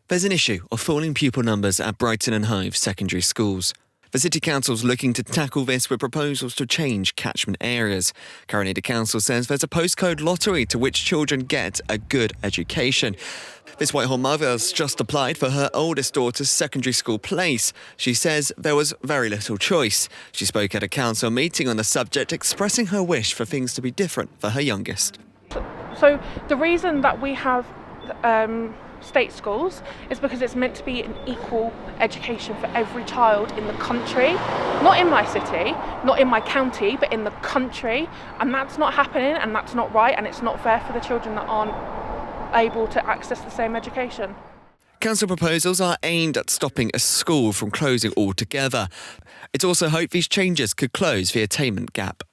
There's an issue of falling pupil numbers at Brighton and Hove secondary schools. The City Council's looking to tackle this with proposals to change catchment areas. Currently, the council says there's a postcode lottery to which children get a good education. This Whitehall mother has just applied for her oldest daughter's secondary school place. She says there was very little choice. She spoke at a council meeting on the subject, expressing her wish for things to be different for her youngest. So the reason that we have state schools is because it's meant to be an equal education for every child in the country, not in my city, not in my county, but in the country. And that's not happening, and that's not right, and it's not fair for the children that aren't able to access the same education. Council proposals are aimed at stopping a school from closing altogether. It's also hoped these changes could close the attainment gap.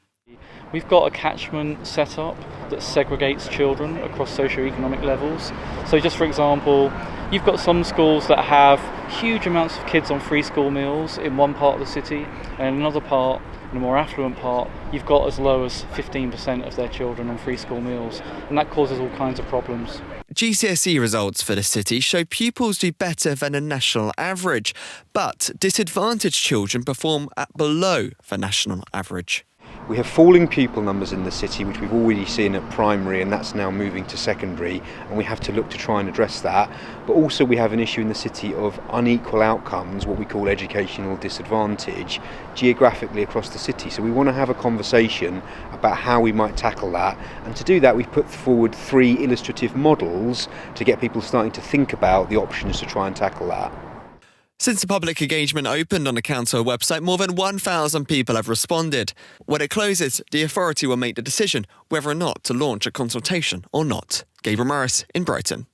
We've got a catchment set up that segregates children across socio-economic levels. So just for example, you've got some schools that have huge amounts of kids on free school meals in one part of the city, and in another part, in a more affluent part, you've got as low as 15% of their children on free school meals, and that causes all kinds of problems. GCSE results for the city show pupils do better than a national average, but disadvantaged children perform at below the national average. We have falling pupil numbers in the city, which we've already seen at primary, and that's now moving to secondary, and we have to look to try and address that. But also we have an issue in the city of unequal outcomes, what we call educational disadvantage, geographically across the city. So we want to have a conversation about how we might tackle that, and to do that we've put forward 3 illustrative models to get people starting to think about the options to try and tackle that. Since the public engagement opened on the council website, more than 1,000 people have responded. When it closes, the authority will make the decision whether or not to launch a consultation or not. Gabriel Morris in Brighton.